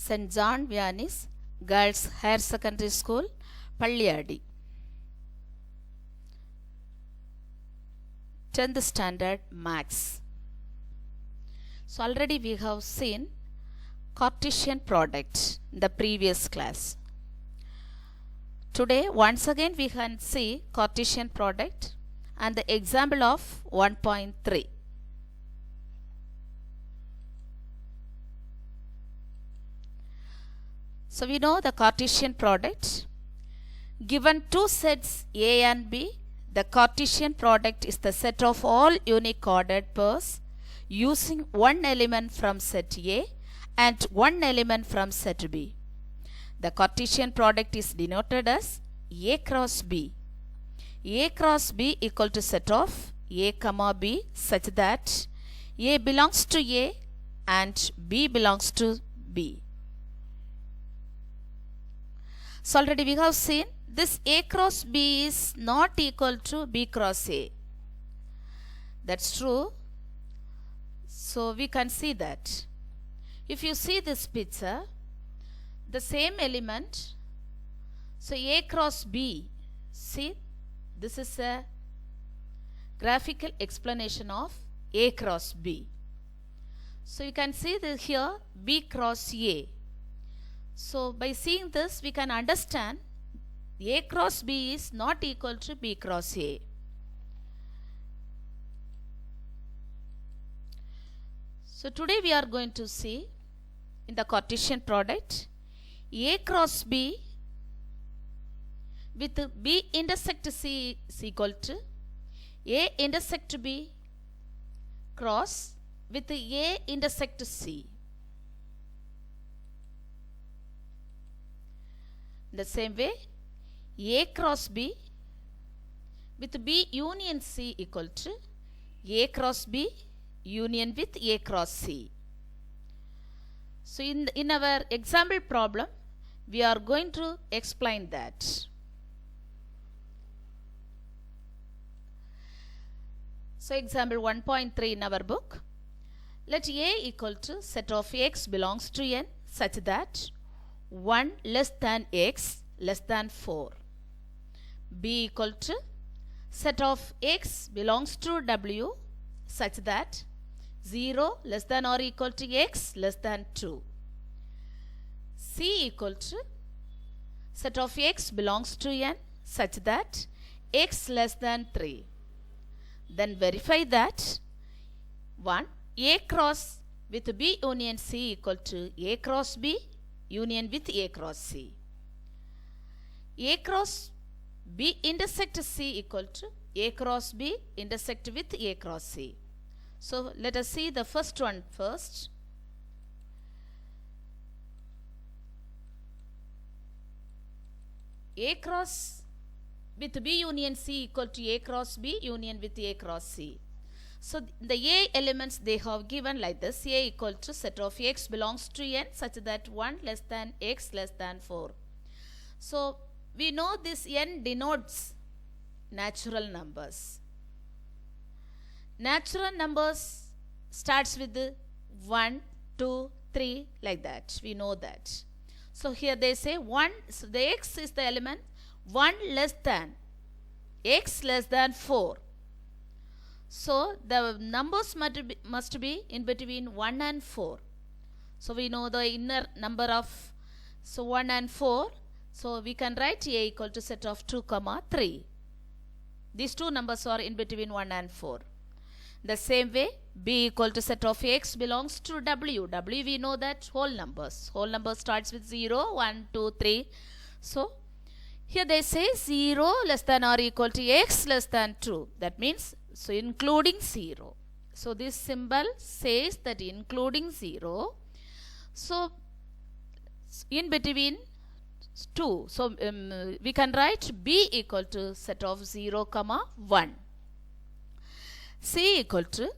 St. John Vianney's Girls Higher Secondary School, Palliyadi. 10th Standard Maths. So already we have seen Cartesian product in the previous class. Today once again we can see Cartesian product and the example of 1.3. So we know the Cartesian product. Given two sets A and B, the Cartesian product is the set of all unique ordered pairs using one element from set A and one element from set B. The Cartesian product is denoted as A cross B. A cross B equal to set of A comma B such that A belongs to A and B belongs to B. So already we have seen this A cross B is not equal to B cross A. That's true. So we can see that. If you see this picture, the same element, so A cross B, see this is a graphical explanation of A cross B. So you can see this here B cross A. So by seeing this we can understand A cross B is not equal to B cross A. So today we are going to see in the Cartesian product A cross B with B intersect C is equal to A intersect B cross with A intersect C. In the same way, A cross B with B union C equal to A cross B union with A cross C. So in our example problem, we are going to explain that. So example 1.3 in our book. Let A equal to set of X belongs to N such that 1 less than X less than 4. B equal to set of X belongs to W such that 0 less than or equal to X less than 2. C equal to set of X belongs to N such that X less than 3. Then verify that 1 A cross with B union C equal to A cross B union with A cross C. A cross B intersect C equal to A cross B intersect with A cross C. So let us see the first one first. A cross with B union C equal to A cross B union with A cross C. So the A elements they have given like this. A equal to set of X belongs to N such that 1 less than X less than 4. So we know this N denotes natural numbers. Natural numbers starts with 1, 2, 3 like that. We know that. So here they say 1, so the X is the element 1 less than X less than 4. So the numbers must be in between 1 and 4. So we know the inner number of 1 and 4. So we can write A equal to set of 2 comma 3. These two numbers are in between 1 and 4. The same way B equal to set of X belongs to W. W we know that whole numbers. Whole number starts with 0, 1, 2, 3. So here they say 0 less than or equal to X less than 2. That means so including 0. So this symbol says that including 0. So in between 2. So we can write B equal to set of 0 comma 1. C equal to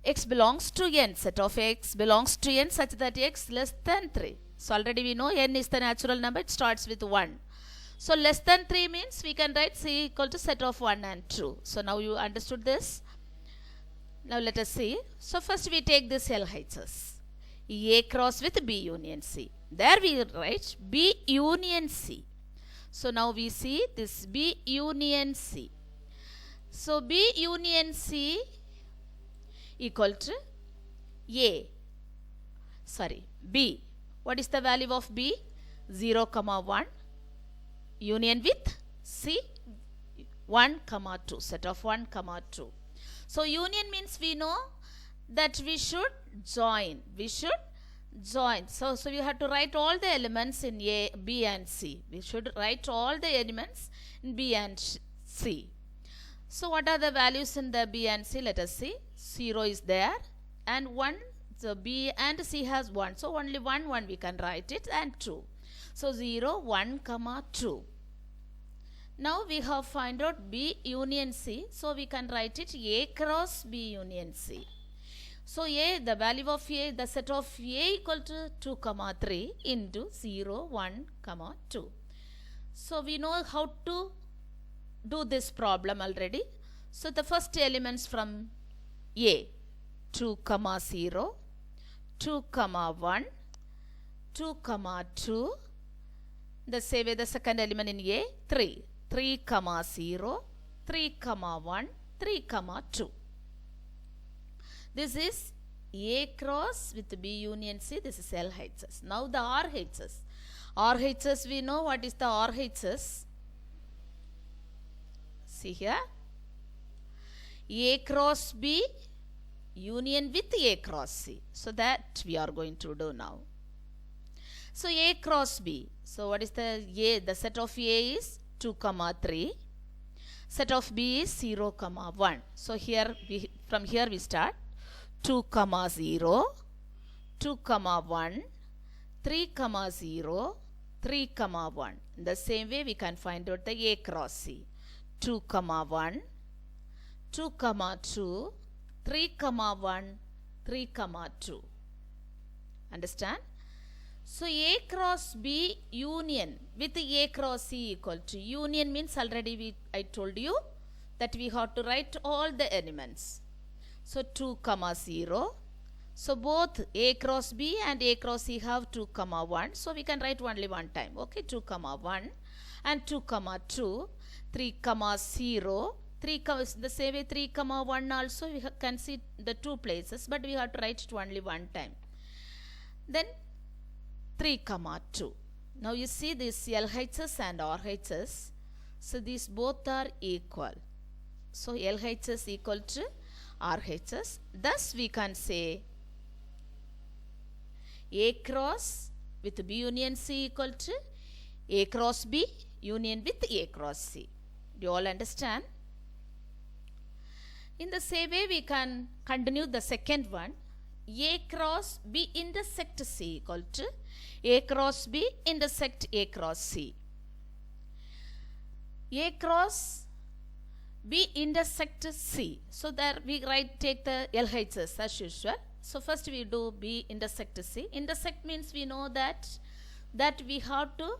X belongs to N. Set of X belongs to N such that X less than 3. So already we know N is the natural number. It starts with 1. So less than 3 means we can write C equal to set of 1 and 2. So now you understood this. Now let us see. So first we take this LHS. A cross with B union C. There we write B union C. So now we see this B union C. So B union C equal to B. What is the value of B? 0, 1 union with C 1, 2, set of 1, 2. So union means we know that we should join. So we have to write all the elements in A, B and C. We should write all the elements in B and C. So what are the values in the B and C? Let us see. 0 is there and 1. So B and C has 1. So only 1 we can write it, and 2. So 0, 1, 2. Now we have find out B union C. So we can write it A cross B union C. So A, the value of A, the set of A equal to 2, 3 into 0, 1, 2. So we know how to do this problem already. So the first elements from A, 2, 0, 2, 1, 2, 2. The same way the second element in A, 3, 0, 3, 1, 3, 2. This is A cross with B union C. This is LHS. Now the RHS. RHS, we know what is the RHS. See here. A cross B union with A cross C. So that we are going to do now. So A cross B. So what is the A? The set of A is 2, 3. Set of B is 0, 1. So here from here we start. 2, 0, 2, 1, 3, 0, 3, 1. In the same way we can find out the A cross C. 2, 1, 2, 2, 3, 1, 3, 2. Understand? So A cross B union with A cross C equal to, union means already I told you that we have to write all the elements. So 2, 0. So both A cross B and A cross C have 2, 1. So we can write only one time. Okay, 2, 1 and 2, 2, 3, 0. 3, the same way 3, 1 also we can see the two places, but we have to write it only one time. Then 3, 2. Now you see this LHS and RHS. So these both are equal. So LHS equal to RHS. Thus we can say A cross with B union C equal to A cross B union with A cross C. Do you all understand? In the same way we can continue the second one. A cross B intersect C equal to A cross B intersect A cross C. A cross B intersect C. So there we take the LHS as usual. So first we do B intersect C. Intersect means we know that we have to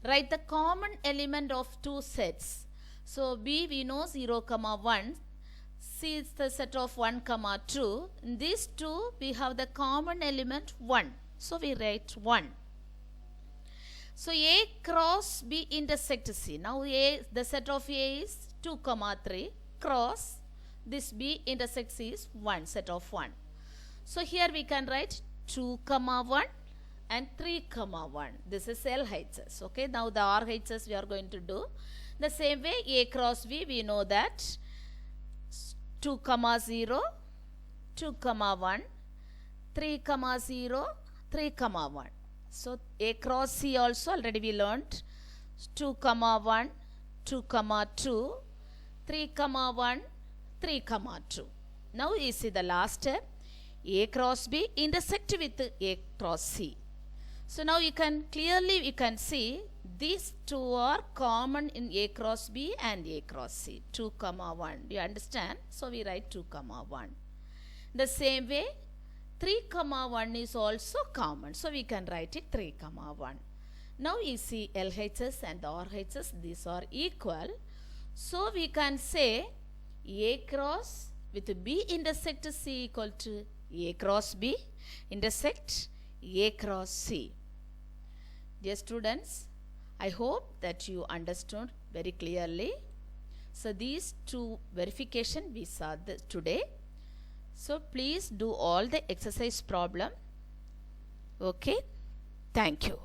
write the common element of two sets. So B we know 0, 1. C is the set of 1, 2. In these two we have the common element 1. So we write 1. So A cross B intersect C. Now the set of A is 2, 3 cross this B intersect C is 1, set of 1. So here we can write 2, 1 and 3, 1. This is LHS. Okay, now the RHS we are going to do. The same way A cross B, we know that 2, 0, 2, 1, 3, 0, 3, 1. So A cross C also already we learnt 2, 1, 2, 2, 3, 1, 3, 2. Now you see the last step. A cross B intersect with A cross C. So now you can clearly see these two are common in A cross B and A cross C. 2, 1. Do you understand? So we write 2, 1. The same way 3, 1 is also common. So we can write it 3, 1. Now you see LHS and RHS, these are equal. So we can say A cross with B intersect C equal to A cross B intersect A cross C. Dear students, I hope that you understood very clearly. So these two verification we saw today. So please do all the exercise problem. Okay. Thank you.